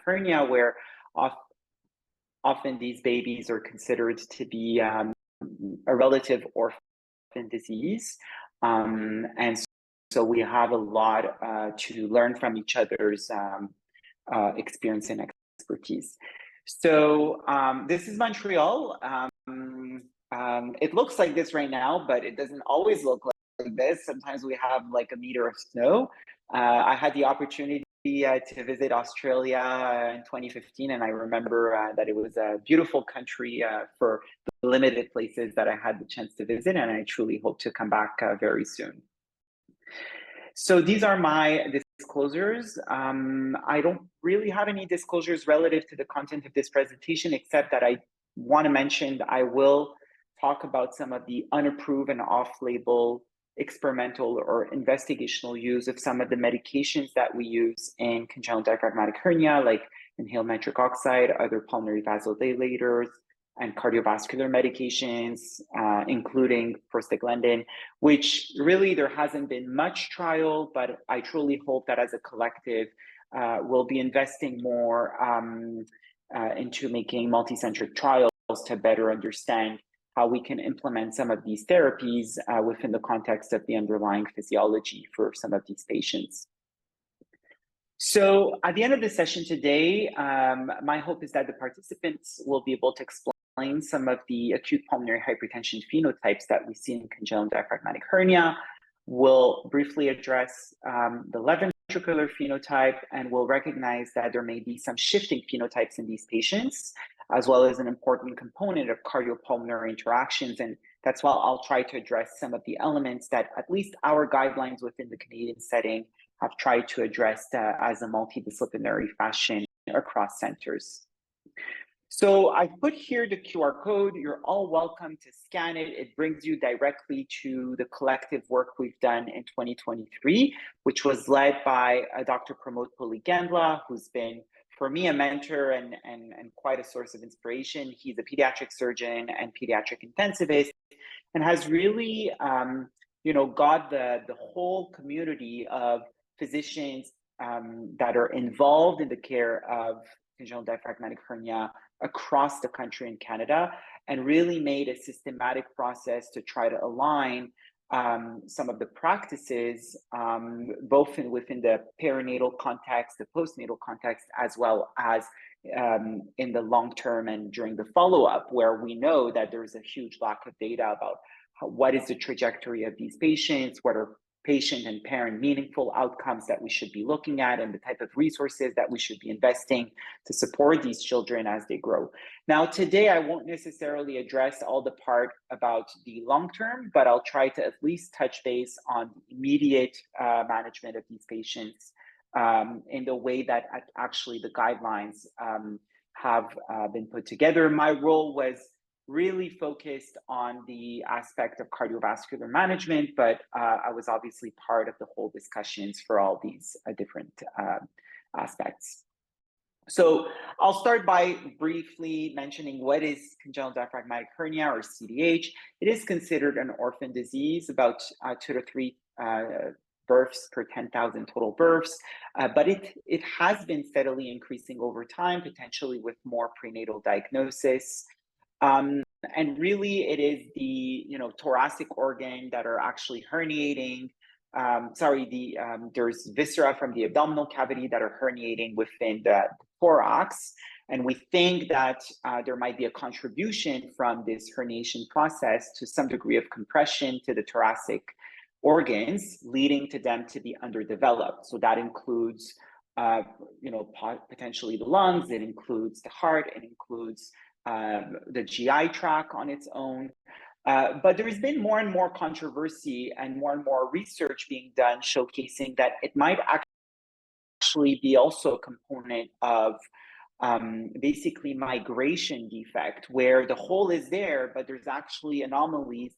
hernia, where often these babies are considered to be a relative orphan disease. And so we have a lot to learn from each other's experience and expertise. So this is Montreal. It looks like this right now, but it doesn't always look like this. Sometimes we have like a meter of snow. I had the opportunity to visit Australia in 2015, and I remember that it was a beautiful country for the limited places that I had the chance to visit, and I truly hope to come back very soon. So these are my disclosures. I don't really have any disclosures relative to the content of this presentation, except that I want to mention that I will talk about some of the unapproved and off-label experimental or investigational use of some of the medications that we use in congenital diaphragmatic hernia, like inhaled nitric oxide, other pulmonary vasodilators, and cardiovascular medications, including prostaglandin, which really there hasn't been much trial, but I truly hope that as a collective, we'll be investing more into making multicentric trials to better understand how we can implement some of these therapies within the context of the underlying physiology for some of these patients. So at the end of the session today, my hope is that the participants will be able to explain some of the acute pulmonary hypertension phenotypes that we see in congenital diaphragmatic hernia. We'll briefly address the left ventricular phenotype, and we'll recognize that there may be some shifting phenotypes in these patients, as well as an important component of cardiopulmonary interactions. And that's why I'll try to address some of the elements that at least our guidelines within the Canadian setting have tried to address as a multidisciplinary fashion across centers. So I put here the QR code. You're all welcome to scan it. It brings you directly to the collective work we've done in 2023, which was led by Dr. Pramod Puligandla, who's been, for me, a mentor and quite a source of inspiration. He's a pediatric surgeon and pediatric intensivist, and has really, got the whole community of physicians that are involved in the care of congenital diaphragmatic hernia across the country in Canada, and really made a systematic process to try to align some of the practices, both within the perinatal context, the postnatal context, as well as in the long term and during the follow-up, where we know that there's a huge lack of data about what is the trajectory of these patients, what are patient and parent meaningful outcomes that we should be looking at, and the type of resources that we should be investing to support these children as they grow. Now, today, I won't necessarily address all the part about the long term, but I'll try to at least touch base on immediate management of these patients in the way that actually the guidelines have been put together. My role was really focused on the aspect of cardiovascular management, but I was obviously part of the whole discussions for all these different aspects. So I'll start by briefly mentioning what is congenital diaphragmatic hernia, or CDH. It is considered an orphan disease, about 2 to 3 births per 10,000 total births, but it has been steadily increasing over time, potentially with more prenatal diagnosis. And really, it is the thoracic organ that are actually herniating. There's viscera from the abdominal cavity that are herniating within the thorax, and we think that there might be a contribution from this herniation process to some degree of compression to the thoracic organs, leading to them to be underdeveloped. So that includes, potentially the lungs. It includes the heart. It includes the GI tract on its own. But there has been more and more controversy and more research being done showcasing that it might actually be also a component of basically migration defect, where the hole is there, but there's actually anomalies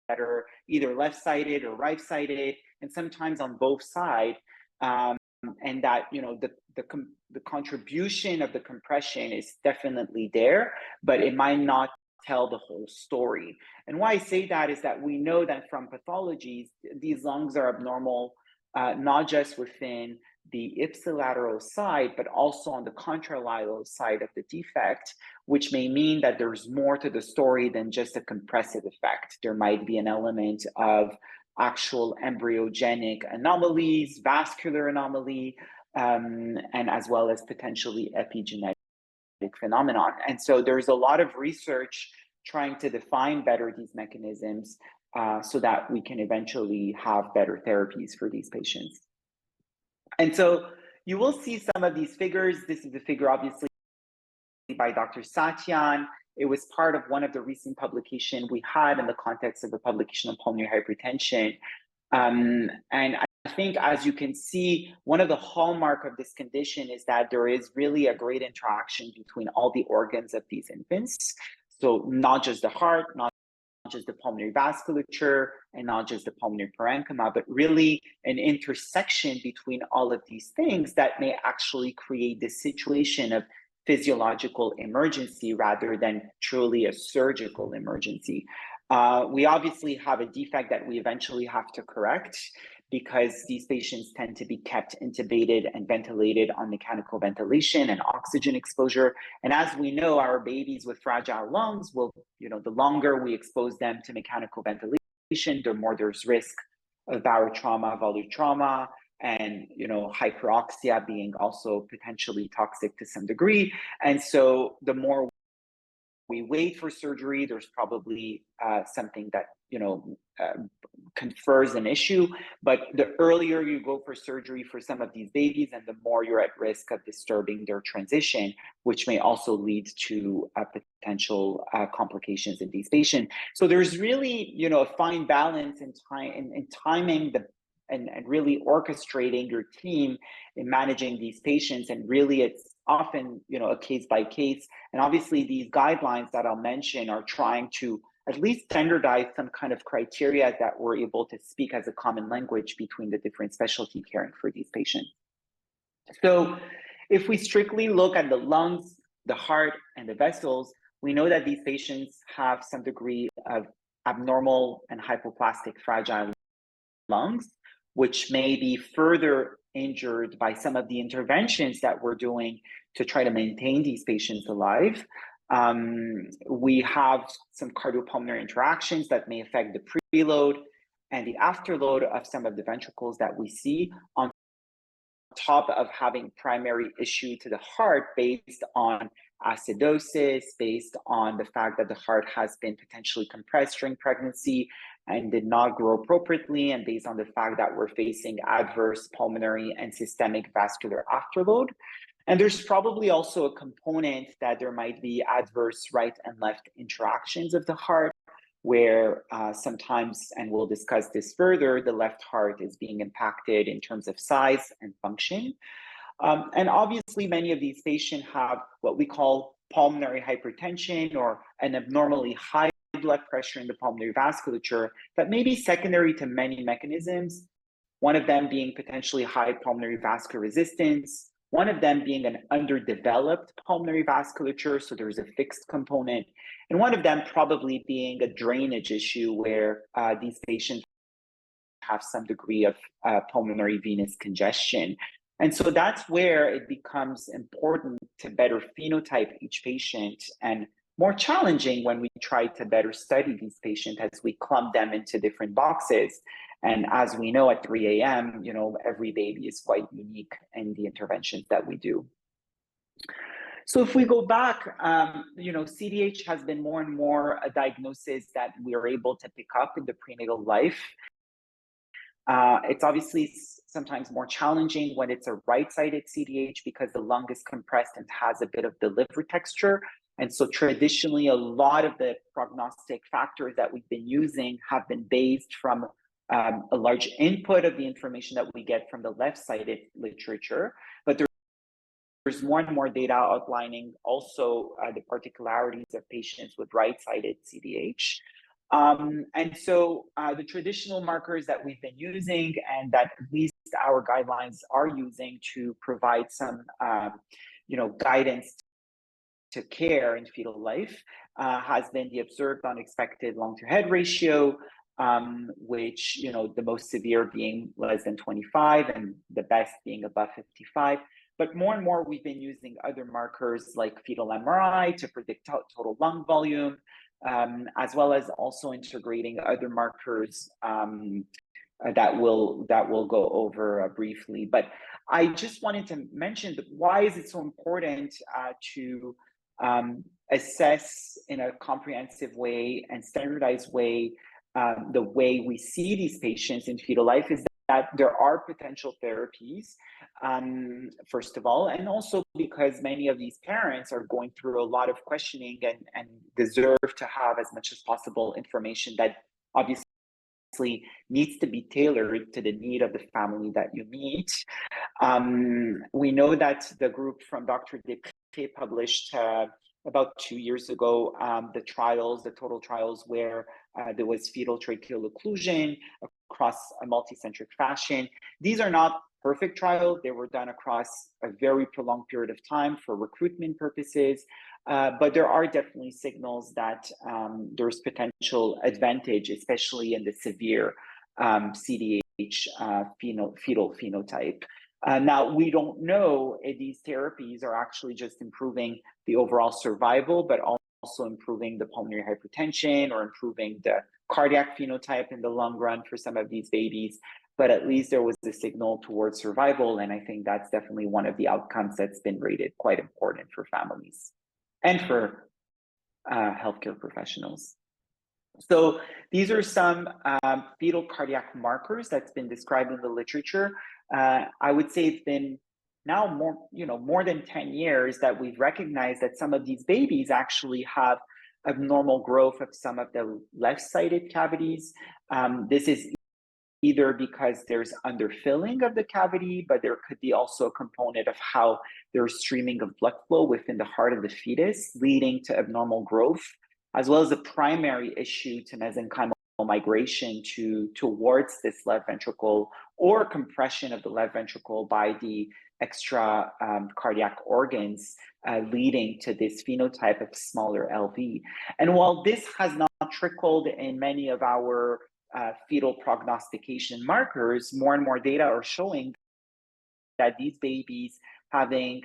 that are either left-sided or right-sided, and sometimes on both sides. And that the contribution of the compression is definitely there, but it might not tell the whole story. And why I say that is that we know that from pathologies, these lungs are abnormal, not just within the ipsilateral side, but also on the contralateral side of the defect, which may mean that there's more to the story than just a compressive effect. There might be an element of actual embryogenic anomalies, vascular anomaly, and as well as potentially epigenetic phenomenon. And so there's a lot of research trying to define better these mechanisms so that we can eventually have better therapies for these patients. And so you will see some of these figures. This is a figure obviously by Dr. Satyan. It was part of one of the recent publications we had in the context of the publication of pulmonary hypertension. And I think, as you can see, one of the hallmark of this condition is that there is really a great interaction between all the organs of these infants. So not just the heart, not just the pulmonary vasculature, and not just the pulmonary parenchyma, but really an intersection between all of these things that may actually create this situation of physiological emergency rather than truly a surgical emergency. We obviously have a defect that we eventually have to correct because these patients tend to be kept intubated and ventilated on mechanical ventilation and oxygen exposure. And as we know, our babies with fragile lungs will, the longer we expose them to mechanical ventilation, the more there's risk of barotrauma, volume trauma, and hyperoxia being also potentially toxic to some degree. And so the more we wait for surgery, there's probably something that confers an issue. But the earlier you go for surgery for some of these babies, and the more you're at risk of disturbing their transition, which may also lead to potential complications in these patients. So there's really a fine balance in timing and really orchestrating your team in managing these patients. And really it's often a case by case. And obviously these guidelines that I'll mention are trying to at least standardize some kind of criteria that we're able to speak as a common language between the different specialty caring for these patients. So if we strictly look at the lungs, the heart, and the vessels, we know that these patients have some degree of abnormal and hypoplastic fragile lungs, which may be further injured by some of the interventions that we're doing to try to maintain these patients alive. We have some cardiopulmonary interactions that may affect the preload and the afterload of some of the ventricles that we see, on top of having primary issue to the heart based on acidosis, based on the fact that the heart has been potentially compressed during pregnancy and did not grow appropriately, and based on the fact that we're facing adverse pulmonary and systemic vascular afterload. And there's probably also a component that there might be adverse right and left interactions of the heart, where sometimes, and we'll discuss this further, the left heart is being impacted in terms of size and function. And obviously, many of these patients have what we call pulmonary hypertension, or an abnormally high blood pressure in the pulmonary vasculature that may be secondary to many mechanisms, one of them being potentially high pulmonary vascular resistance, one of them being an underdeveloped pulmonary vasculature, so there's a fixed component, and one of them probably being a drainage issue where these patients have some degree of pulmonary venous congestion. And so that's where it becomes important to better phenotype each patient, and more challenging when we try to better study these patients as we clump them into different boxes. And as we know, at 3 a.m., every baby is quite unique in the interventions that we do. So if we go back, CDH has been more and more a diagnosis that we are able to pick up in the prenatal life. It's obviously sometimes more challenging when it's a right-sided CDH because the lung is compressed and has a bit of the liver texture. And so traditionally, a lot of the prognostic factors that we've been using have been based from a large input of the information that we get from the left-sided literature. But there's more and more data outlining also the particularities of patients with right-sided CDH. And so the traditional markers that we've been using, and that at least our guidelines are using to provide some guidance to care in fetal life, has been the observed unexpected lung to head ratio, which, you know, the most severe being less than 25 and the best being above 55. But more and more, we've been using other markers like fetal MRI to predict total lung volume, as well as also integrating other markers that we'll go over briefly. But I just wanted to mention that why is it so important to assess in a comprehensive way and standardized way the way we see these patients in fetal life is that there are potential therapies, first of all, and also because many of these parents are going through a lot of questioning and deserve to have as much as possible information that obviously needs to be tailored to the need of the family that you meet. We know that the group from Dr. Depre published about 2 years ago the total trials where there was fetal tracheal occlusion across a multicentric fashion. These are not perfect trials. They were done across a very prolonged period of time for recruitment purposes. But there are definitely signals that there's potential advantage, especially in the severe CDH fetal phenotype. Now, we don't know if these therapies are actually just improving the overall survival, but also improving the pulmonary hypertension or improving the cardiac phenotype in the long run for some of these babies. But at least there was a signal towards survival. And I think that's definitely one of the outcomes that's been rated quite important for families and for healthcare professionals. So these are some fetal cardiac markers that's been described in the literature. I would say it's been now more than 10 years that we've recognized that some of these babies actually have abnormal growth of some of the left-sided cavities. This is either because there's underfilling of the cavity, but there could be also a component of how there's streaming of blood flow within the heart of the fetus, leading to abnormal growth, as well as a primary issue to mesenchymal migration towards this left ventricle or compression of the left ventricle by the extra cardiac organs, leading to this phenotype of smaller LV. And while this has not trickled in many of our fetal prognostication markers, more and more data are showing that these babies having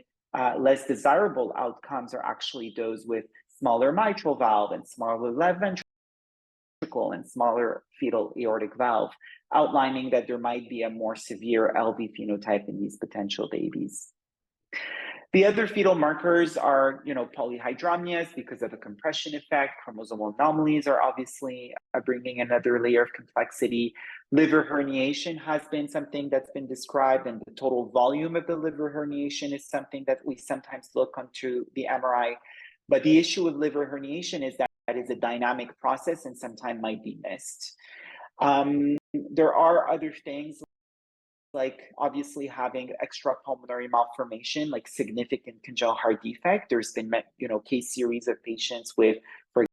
less desirable outcomes are actually those with smaller mitral valve and smaller left ventricle and smaller fetal aortic valve, outlining that there might be a more severe LV phenotype in these potential babies. The other fetal markers are, polyhydramnias because of a compression effect. Chromosomal anomalies are obviously bringing another layer of complexity. Liver herniation has been something that's been described, and the total volume of the liver herniation is something that we sometimes look onto the MRI. But the issue with liver herniation is that it is a dynamic process and sometimes might be missed. There are other things like obviously having extrapulmonary malformation, like significant congenital heart defect. There's been, case series of patients with, for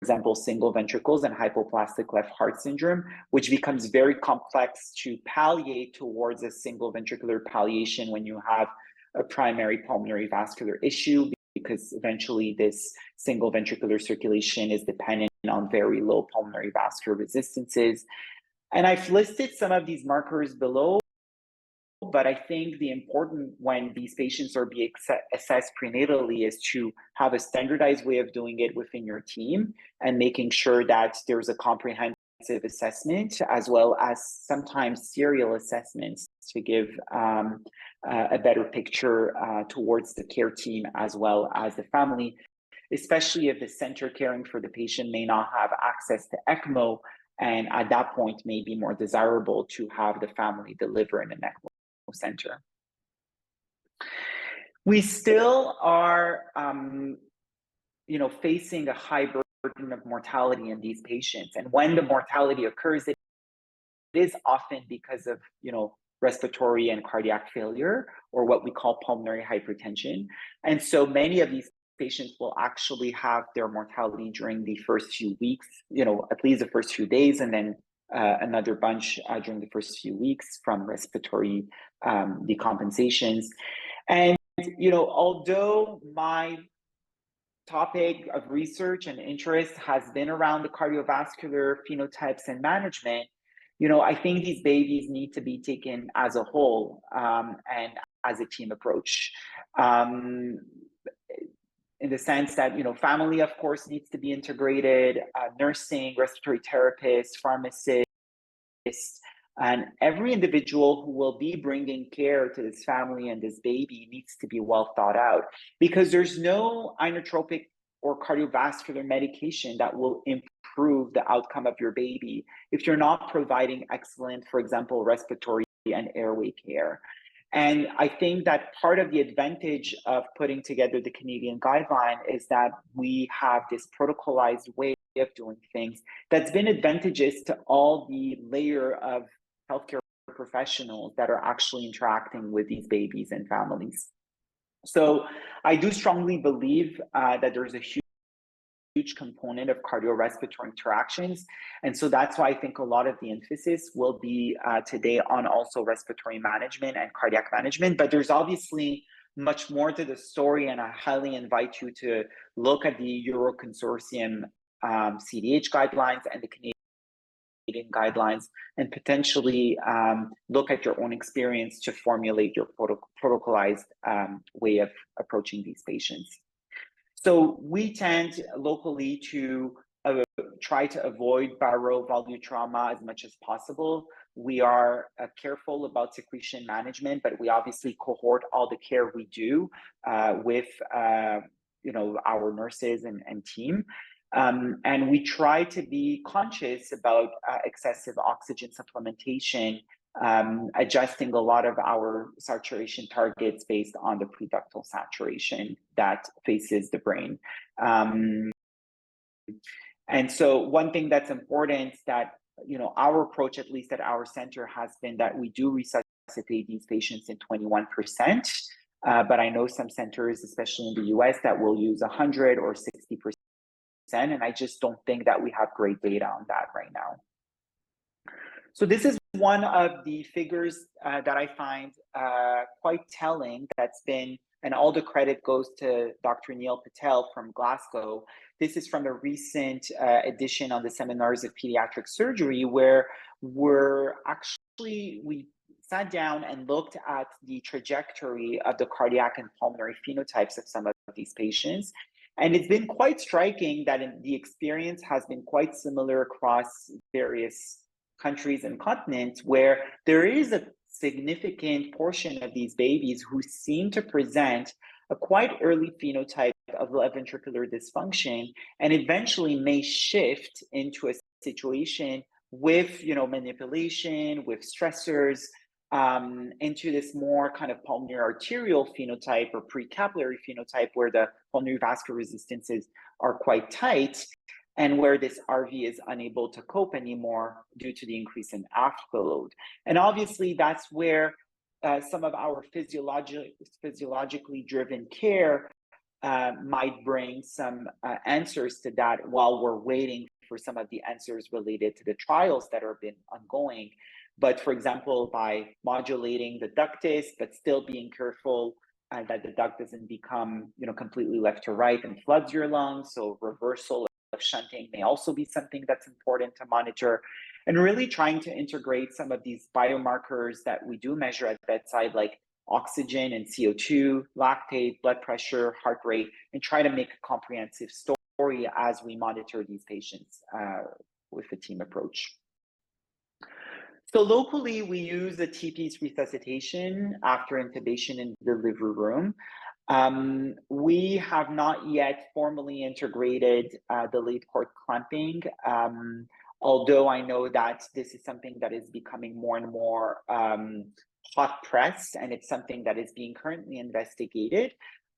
example, single ventricles and hypoplastic left heart syndrome, which becomes very complex to palliate towards a single ventricular palliation when you have a primary pulmonary vascular issue, because eventually this single ventricular circulation is dependent on very low pulmonary vascular resistances. And I've listed some of these markers below, but I think the important when these patients are being assessed prenatally is to have a standardized way of doing it within your team and making sure that there's a comprehensive assessment as well as sometimes serial assessments to give a better picture towards the care team as well as the family, especially if the center caring for the patient may not have access to ECMO. And at that point, may be more desirable to have the family deliver in an ECMO center. We still are, facing a high burden of mortality in these patients. And when the mortality occurs, it is often because of, respiratory and cardiac failure, or what we call pulmonary hypertension. And so many of these patients will actually have their mortality during the first few weeks, at least the first few days, and then another bunch during the first few weeks from respiratory decompensations. And, although my topic of research and interest has been around the cardiovascular phenotypes and management, I think these babies need to be taken as a whole and as a team approach. In the sense that, family, of course, needs to be integrated, nursing, respiratory therapists, pharmacists, and every individual who will be bringing care to this family and this baby needs to be well thought out, because there's no inotropic or cardiovascular medication that will improve the outcome of your baby if you're not providing excellent, for example, respiratory and airway care. And I think that part of the advantage of putting together the Canadian guideline is that we have this protocolized way of doing things that's been advantageous to all the layer of healthcare professionals that are actually interacting with these babies and families. So I do strongly believe that there's a huge component of cardiorespiratory interactions. And so that's why I think a lot of the emphasis will be today on also respiratory management and cardiac management. But there's obviously much more to the story, and I highly invite you to look at the Euro Consortium CDH guidelines and the Canadian guidelines, and potentially look at your own experience to formulate your protocolized way of approaching these patients. So we tend locally to try to avoid barovalvular trauma as much as possible. We are careful about secretion management, but we obviously cohort all the care we do with our nurses and team. And we try to be conscious about excessive oxygen supplementation, adjusting a lot of our saturation targets based on the preductal saturation that faces the brain. And so one thing that's important that, our approach, at least at our center, has been that we do resuscitate these patients in 21%. But I know some centers, especially in the US, that will use 100 or 60%. And I just don't think that we have great data on that right now. So this is one of the figures that I find quite telling that's been, and all the credit goes to Dr. Neil Patel from Glasgow. This is from a recent edition on the Seminars of Pediatric Surgery, where we sat down and looked at the trajectory of the cardiac and pulmonary phenotypes of some of these patients. And it's been quite striking that the experience has been quite similar across various countries and continents, where there is a significant portion of these babies who seem to present a quite early phenotype of left ventricular dysfunction, and eventually may shift into a situation with manipulation, with stressors, into this more kind of pulmonary arterial phenotype or precapillary phenotype, where the pulmonary vascular resistances are quite tight, and where this RV is unable to cope anymore due to the increase in afterload. And obviously that's where some of our physiologically driven care might bring some answers to that, while we're waiting for some of the answers related to the trials that have been ongoing. But for example, by modulating the ductus, but still being careful that the duct doesn't become completely left to right and floods your lungs. So reversal of shunting may also be something that's important to monitor, and really trying to integrate some of these biomarkers that we do measure at bedside, like oxygen and CO2, lactate, blood pressure, heart rate, and try to make a comprehensive story as we monitor these patients with the team approach. So locally, we use a TP's resuscitation after intubation in the delivery room. We have not yet formally integrated the late cord clamping, although I know that this is something that is becoming more and more hot press, and it's something that is being currently investigated.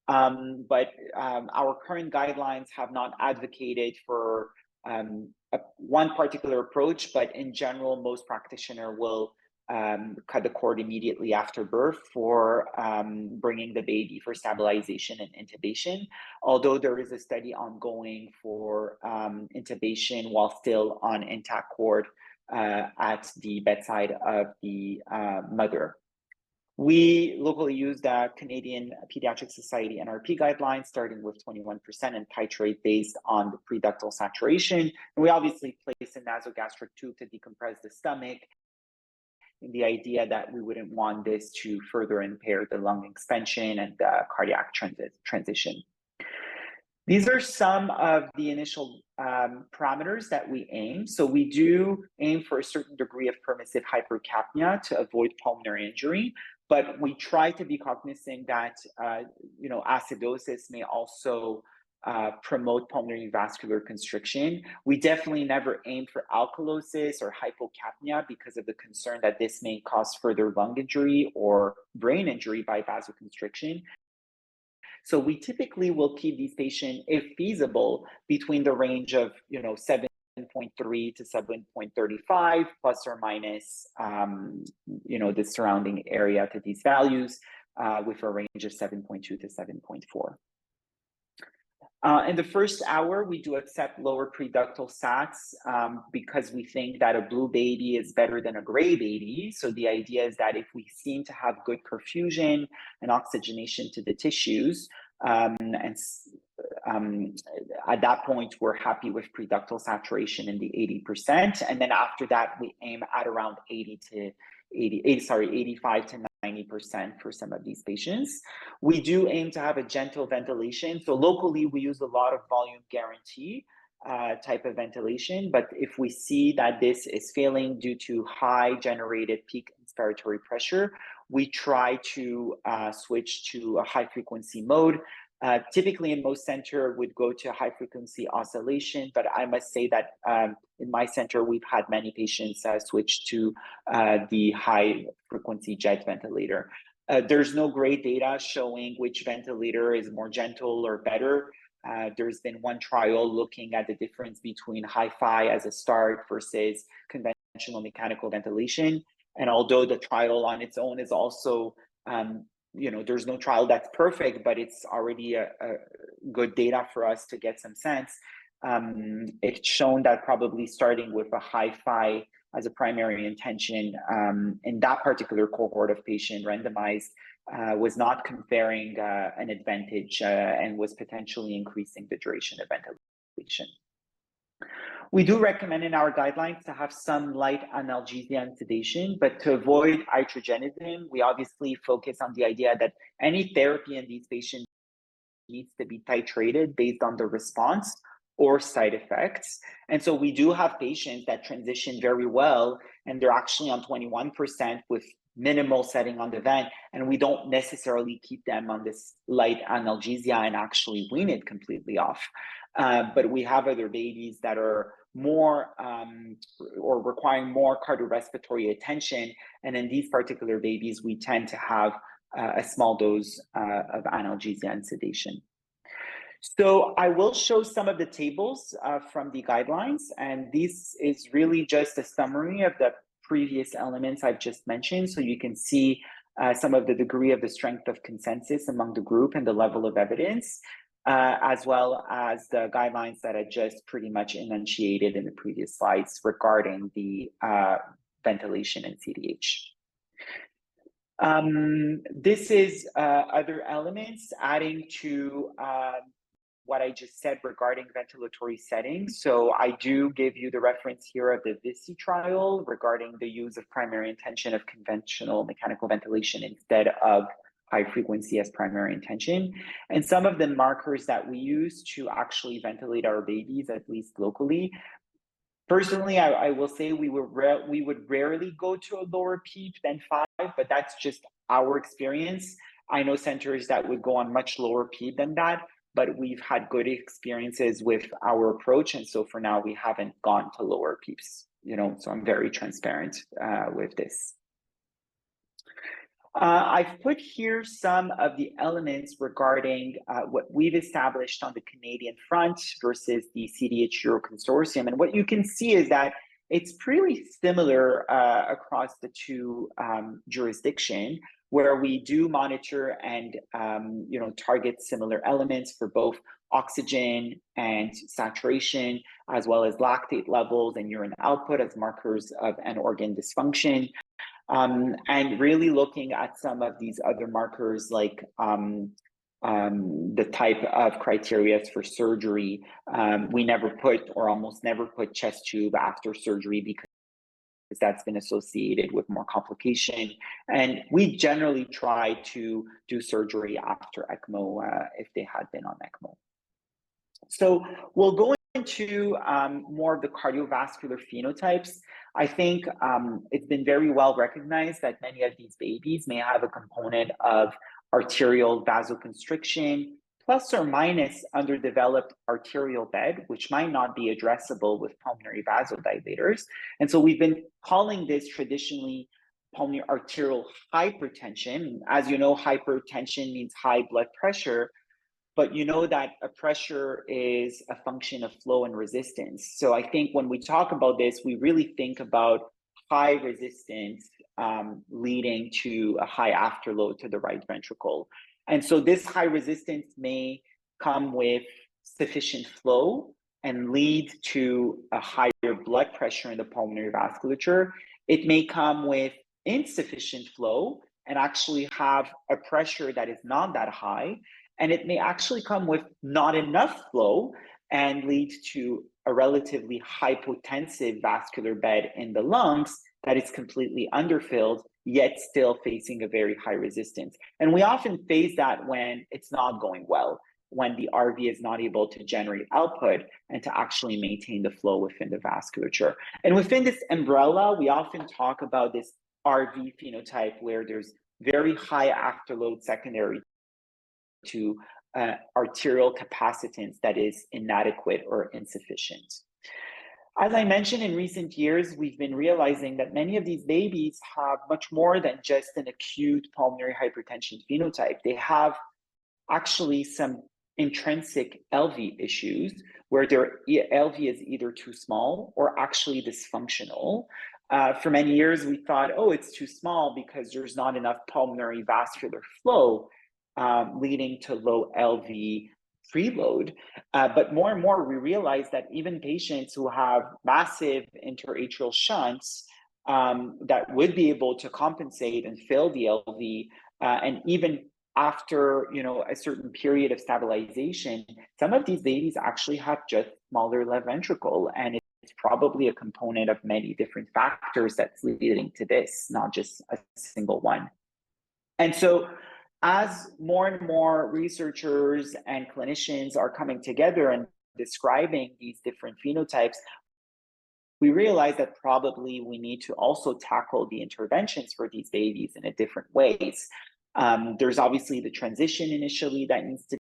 But our current guidelines have not advocated for one particular approach, but in general, most practitioners will cut the cord immediately after birth for bringing the baby for stabilization and intubation, although there is a study ongoing for intubation while still on intact cord at the bedside of the mother. We locally use the Canadian Pediatric Society NRP guidelines, starting with 21% and titrate based on the pre-ductal saturation. And we obviously place a nasogastric tube to decompress the stomach, in the idea that we wouldn't want this to further impair the lung expansion and the cardiac transition. These are some of the initial parameters that we aim. So we do aim for a certain degree of permissive hypercapnia to avoid pulmonary injury, but we try to be cognizant that acidosis may also promote pulmonary vascular constriction. We definitely never aim for alkalosis or hypocapnia because of the concern that this may cause further lung injury or brain injury by vasoconstriction. So we typically will keep these patients, if feasible, between the range of 7.3 to 7.35 plus or minus the surrounding area to these values, with a range of 7.2 to 7.4. In the first hour, we do accept lower preductal sats because we think that a blue baby is better than a gray baby. So the idea is that if we seem to have good perfusion and oxygenation to the tissues, at that point, we're happy with preductal saturation in the 80%. And then after that, we aim at around 85 to 90% for some of these patients. We do aim to have a gentle ventilation. So locally, we use a lot of volume guarantee type of ventilation. But if we see that this is failing due to high generated peak inspiratory pressure, we try to switch to a high frequency mode. Typically in most center would go to high frequency oscillation, but I must say that in my center, we've had many patients switch to the high frequency jet ventilator. There's no great data showing which ventilator is more gentle or better. There's been one trial looking at the difference between hi-fi as a start versus conventional mechanical ventilation. And although the trial on its own is also there's no trial that's perfect, but it's already a good data for us to get some sense. It's shown that probably starting with a hi-fi as a primary intention in that particular cohort of patient randomized was not conferring an advantage and was potentially increasing the duration of ventilation. We do recommend in our guidelines to have some light analgesia and sedation, but to avoid iatrogenism, we obviously focus on the idea that any therapy in these patients needs to be titrated based on the response or side effects. And so we do have patients that transition very well, and they're actually on 21% with minimal setting on the vent, and we don't necessarily keep them on this light analgesia and actually wean it completely off. But we have other babies that are more or requiring more cardiorespiratory attention. And in these particular babies, we tend to have a small dose of analgesia and sedation. So I will show some of the tables from the guidelines, and this is really just a summary of the previous elements I've just mentioned. So you can see some of the degree of the strength of consensus among the group and the level of evidence, as well as the guidelines that I just pretty much enunciated in the previous slides regarding the ventilation and CDH. This is other elements adding to what I just said regarding ventilatory settings. So I do give you the reference here of the VISI trial regarding the use of primary intention of conventional mechanical ventilation instead of high frequency as primary intention. And some of the markers that we use to actually ventilate our babies, at least locally. Personally, I will say we would rarely go to a lower PEEP than 5, but that's just our experience. I know centers that would go on much lower PEEP than that, but we've had good experiences with our approach. And so for now, we haven't gone to lower PEEPs, so I'm very transparent with this. I've put here some of the elements regarding what we've established on the Canadian front versus the CDH Euro Consortium. And what you can see is that it's pretty similar across the two jurisdictions, where we do monitor and target similar elements for both oxygen and saturation, as well as lactate levels and urine output as markers of an organ dysfunction. and really looking at some of these other markers like the type of criteria for surgery. We never put, or almost never put, chest tube after surgery because that's been associated with more complication. And we generally try to do surgery after ECMO if they had been on ECMO. So we'll go into more of the cardiovascular phenotypes. I think it's been very well recognized that many of these babies may have a component of arterial vasoconstriction, plus or minus underdeveloped arterial bed, which might not be addressable with pulmonary vasodilators. And so we've been calling this traditionally pulmonary arterial hypertension. As you know, hypertension means high blood pressure, but you know that a pressure is a function of flow and resistance. So I think when we talk about this, we really think about high resistance leading to a high afterload to the right ventricle. And so this high resistance may come with sufficient flow and lead to a higher blood pressure in the pulmonary vasculature. It may come with insufficient flow and actually have a pressure that is not that high. And it may actually come with not enough flow and lead to a relatively hypotensive vascular bed in the lungs that is completely underfilled, yet still facing a very high resistance. And we often face that when it's not going well, when the RV is not able to generate output and to actually maintain the flow within the vasculature. And within this umbrella, we often talk about this RV phenotype where there's very high afterload secondary to arterial capacitance that is inadequate or insufficient. As I mentioned, in recent years, we've been realizing that many of these babies have much more than just an acute pulmonary hypertension phenotype. They have actually some intrinsic LV issues where their LV is either too small or actually dysfunctional. For many years, we thought, oh, it's too small because there's not enough pulmonary vascular flow, leading to low LV preload. But more and more, we realize that even patients who have massive interatrial shunts that would be able to compensate and fill the LV, and even after a certain period of stabilization, some of these babies actually have just smaller left ventricle, and it's probably a component of many different factors that's leading to this, not just a single one. And so as more and more researchers and clinicians are coming together and describing these different phenotypes, we realize that probably we need to also tackle the interventions for these babies in a different ways. There's obviously the transition initially that needs to